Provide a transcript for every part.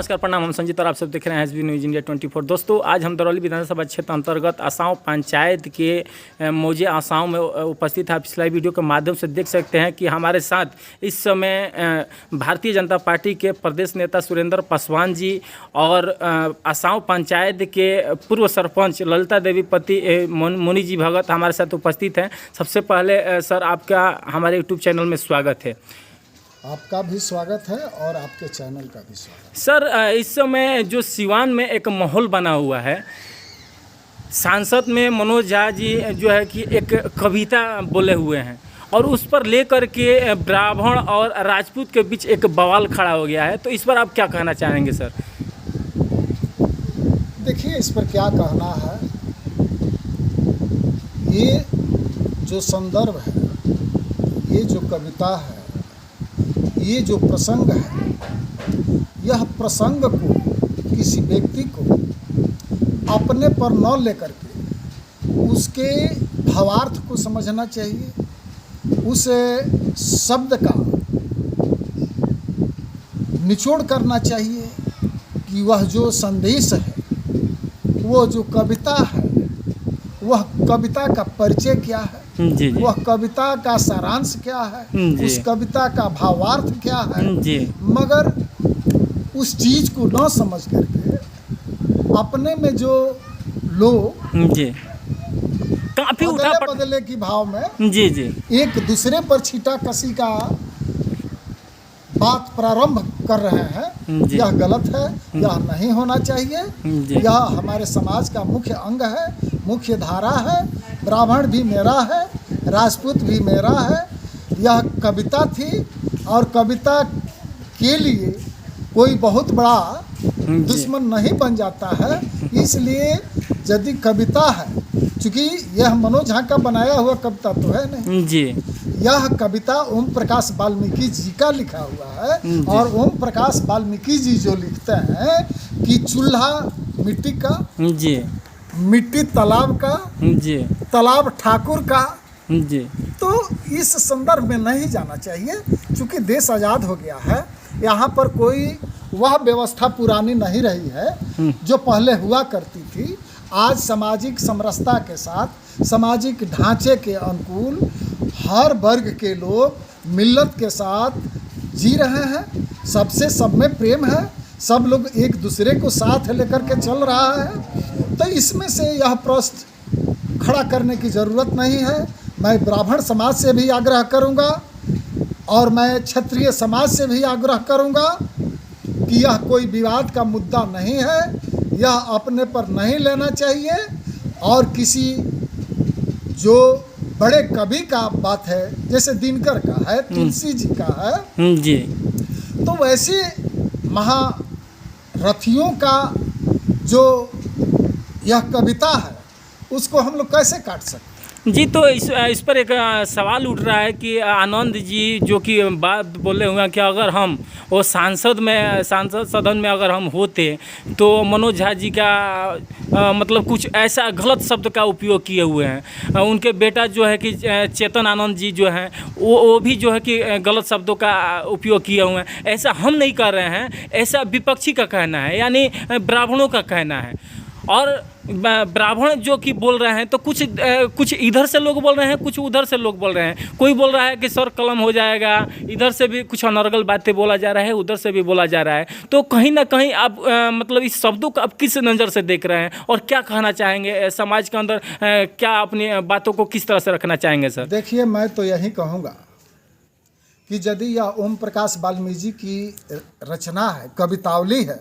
नमस्कार प्रणाम, हम संजीत और आप सब देख रहे हैं एसबी न्यूज़ इंडिया 24। दोस्तों, आज हम दरौली विधानसभा क्षेत्र अंतर्गत आसाम पंचायत के मौजे आसाम में उपस्थित हैं। आप पिछला वीडियो के माध्यम से देख सकते हैं कि हमारे साथ इस समय भारतीय जनता पार्टी के प्रदेश नेता सुरेंद्र पासवान जी और आसाम पंचायत के पूर्व सरपंच ललिता देवी पति मुनि जी भगत हमारे साथ उपस्थित हैं। सबसे पहले सर, आपका हमारे यूट्यूब चैनल में स्वागत है। आपका भी स्वागत है और आपके चैनल का भी स्वागत है। सर, इस समय जो सिवान में एक माहौल बना हुआ है, सांसद में मनोज झा जी जो है कि एक कविता बोले हुए हैं और उस पर लेकर के ब्राह्मण और राजपूत के बीच एक बवाल खड़ा हो गया है, तो इस पर आप क्या कहना चाहेंगे सर? देखिए, इस पर क्या कहना है, ये जो संदर्भ है, ये जो कविता है, ये जो प्रसंग है, यह प्रसंग को किसी व्यक्ति को अपने पर न लेकर के उसके भावार्थ को समझना चाहिए, उस शब्द का निचोड़ करना चाहिए कि वह जो संदेश है, वो जो कविता है, वह कविता का परिचय क्या है, जी। वह कविता का सारांश क्या है, उस कविता का भावार्थ क्या है जी। मगर उस चीज को न समझ करके अपने में जो लोग जी काफी बदले की भाव में जी एक दूसरे पर छीटा कसी का बात प्रारंभ कर रहे हैं, यह गलत है, यह नहीं होना चाहिए। यह हमारे समाज का मुख्य अंग है, मुख्य धारा है। ब्राह्मण भी मेरा है, राजपूत भी मेरा है। यह कविता थी और कविता के लिए कोई बहुत बड़ा दुश्मन नहीं बन जाता है। इसलिए यदि कविता है, चूँकि यह मनोज झा का बनाया हुआ कविता तो है नहीं जी, यह कविता ओम प्रकाश वाल्मीकि जी का लिखा हुआ है। और ओम प्रकाश वाल्मीकि जी जो लिखते हैं कि चूल्हा मिट्टी का, जी मिट्टी तालाब का, जी तालाब ठाकुर का, जी, तो इस संदर्भ में नहीं जाना चाहिए। चूँकि देश आज़ाद हो गया है, यहाँ पर कोई वह व्यवस्था पुरानी नहीं रही है जो पहले हुआ करती थी। आज सामाजिक समरसता के साथ, सामाजिक ढांचे के अनुकूल हर वर्ग के लोग मिल्लत के साथ जी रहे हैं। सबसे सब में प्रेम है, सब लोग एक दूसरे को साथ लेकर के चल रहा है। तो इसमें से यह प्रश्न खड़ा करने की ज़रूरत नहीं है। मैं ब्राह्मण समाज से भी आग्रह करूंगा और मैं क्षत्रिय समाज से भी आग्रह करूंगा कि यह कोई विवाद का मुद्दा नहीं है, यह अपने पर नहीं लेना चाहिए। और किसी जो बड़े कवि का बात है, जैसे दिनकर का है, तुलसी जी का है जी, तो वैसे महारथियों का जो यह कविता है, उसको हम लोग कैसे काट सकते हैं? जी। तो इस पर एक सवाल उठ रहा है कि आनंद जी जो कि बात बोले हुए हैं कि अगर हम वो सांसद सदन में अगर हम होते तो मनोज झा जी का मतलब कुछ ऐसा गलत शब्द का उपयोग किए हुए हैं। उनके बेटा जो है कि चेतन आनंद जी जो हैं वो भी जो है कि गलत शब्दों का उपयोग किए हुए हैं। ऐसा हम नहीं कर रहे हैं, ऐसा विपक्षी का कहना है, यानी ब्राह्मणों का कहना है। और ब्राह्मण जो कि बोल रहे हैं तो कुछ इधर से लोग बोल रहे हैं, कुछ उधर से लोग बोल रहे हैं। कोई बोल रहा है कि सर कलम हो जाएगा, इधर से भी कुछ अनर्गल बातें बोला जा रहा है, उधर से भी बोला जा रहा है। तो कहीं ना कहीं आप मतलब इस शब्दों को आप किस नज़र से देख रहे हैं और क्या कहना चाहेंगे? समाज के अंदर क्या अपनी बातों को किस तरह से रखना चाहेंगे सर? देखिए, मैं तो यही कहूँगा कि यदि यह ओम प्रकाश वाल्मीकि की रचना है, कवितावली है,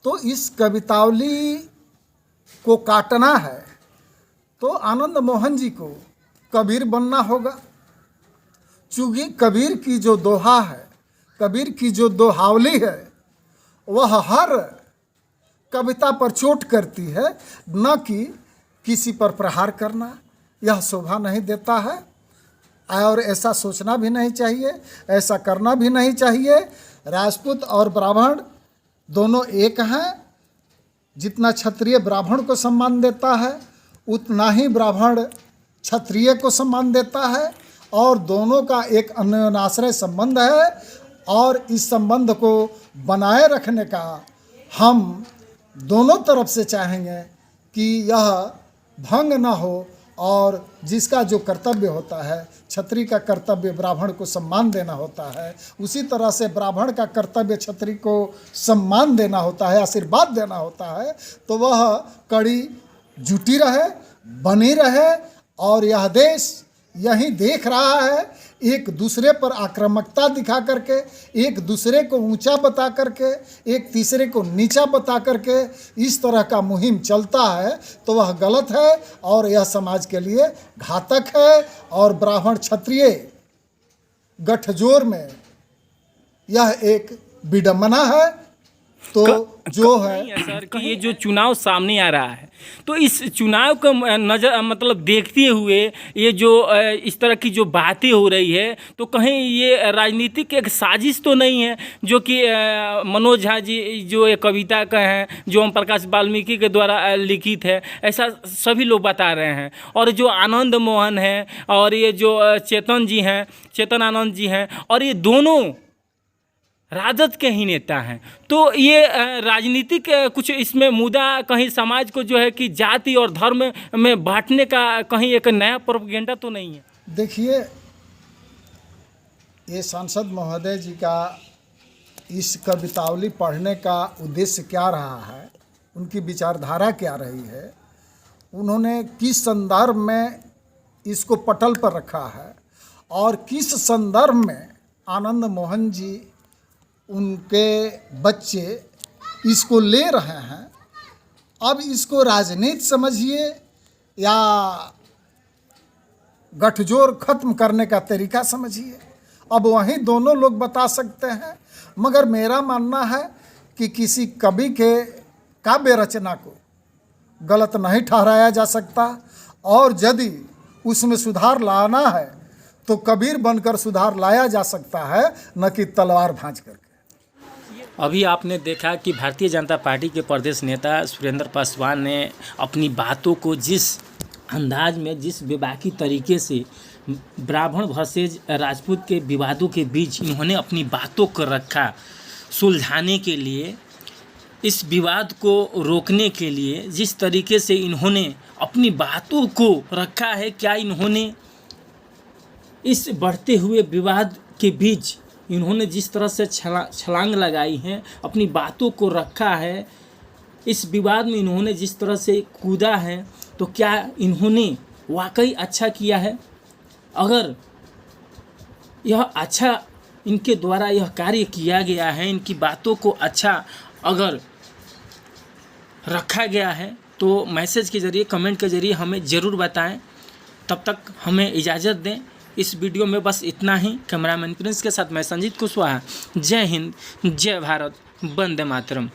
तो इस कवितावली को काटना है तो आनंद मोहन जी को कबीर बनना होगा। चूँकि कबीर की जो दोहा है, कबीर की जो दोहावली है, वह हर कविता पर चोट करती है, न कि किसी पर प्रहार करना। यह शोभा नहीं देता है और ऐसा सोचना भी नहीं चाहिए, ऐसा करना भी नहीं चाहिए। राजपूत और ब्राह्मण दोनों एक हैं। जितना क्षत्रिय ब्राह्मण को सम्मान देता है, उतना ही ब्राह्मण क्षत्रिय को सम्मान देता है और दोनों का एक अन्योन्याश्रय संबंध है। और इस संबंध को बनाए रखने का हम दोनों तरफ से चाहेंगे कि यह भंग न हो और जिसका जो कर्तव्य होता है, क्षत्रिय का कर्तव्य ब्राह्मण को सम्मान देना होता है, उसी तरह से ब्राह्मण का कर्तव्य क्षत्रिय को सम्मान देना होता है, आशीर्वाद देना होता है। तो वह कड़ी जुटी रहे, बनी रहे और यह देश यही देख रहा है, एक दूसरे पर आक्रामकता दिखा करके, एक दूसरे को ऊंचा बता करके, एक तीसरे को नीचा बता करके इस तरह का मुहिम चलता है तो वह गलत है और यह समाज के लिए घातक है। और ब्राह्मण क्षत्रिय गठजोड़ में यह एक विडंबना है। तो जो है सर कि ये जो चुनाव सामने आ रहा है, तो इस चुनाव को नज़र मतलब देखते हुए ये जो इस तरह की जो बातें हो रही है, तो कहीं ये राजनीतिक एक साजिश तो नहीं है जो कि मनोज झा जी जो एक कविता का है जो ओम प्रकाश वाल्मीकि के द्वारा लिखित है, ऐसा सभी लोग बता रहे हैं। और जो आनंद मोहन है और ये जो चेतन जी हैं, चेतन आनंद जी हैं, और ये दोनों राजद के ही नेता हैं। तो ये राजनीतिक कुछ इसमें मुद्दा कहीं समाज को जो है कि जाति और धर्म में बांटने का कहीं एक नया प्रोपेगेंडा तो नहीं है? देखिए, ये सांसद महोदय जी का इस कवितावली पढ़ने का उद्देश्य क्या रहा है, उनकी विचारधारा क्या रही है, उन्होंने किस संदर्भ में इसको पटल पर रखा है और किस संदर्भ में आनंद मोहन जी उनके बच्चे इसको ले रहे हैं। अब इसको राजनीति समझिए या गठजोड़ खत्म करने का तरीका समझिए, अब वहीं दोनों लोग बता सकते हैं। मगर मेरा मानना है कि किसी कवि के काव्य रचना को गलत नहीं ठहराया जा सकता और यदि उसमें सुधार लाना है तो कबीर बनकर सुधार लाया जा सकता है, न कि तलवार भांज करके। अभी आपने देखा कि भारतीय जनता पार्टी के प्रदेश नेता सुरेंद्र पासवान ने अपनी बातों को जिस अंदाज में, जिस बेबाकी तरीके से ब्राह्मण वर्सेज राजपूत के विवादों के बीच इन्होंने अपनी बातों को रखा, सुलझाने के लिए, इस विवाद को रोकने के लिए जिस तरीके से इन्होंने अपनी बातों को रखा है, क्या इन्होंने इस बढ़ते हुए विवाद के बीच इन्होंने जिस तरह से छलांग लगाई है, अपनी बातों को रखा है, इस विवाद में इन्होंने जिस तरह से कूदा है, तो क्या इन्होंने वाकई अच्छा किया है? अगर यह अच्छा इनके द्वारा यह कार्य किया गया है, इनकी बातों को अच्छा अगर रखा गया है, तो मैसेज के ज़रिए, कमेंट के ज़रिए हमें ज़रूर बताएं। तब तक हमें इजाज़त दें। इस वीडियो में बस इतना ही। कैमरामैन प्रिंस के साथ मैं संजीत कुशवाहा। जय हिंद, जय भारत, वंदे मातरम।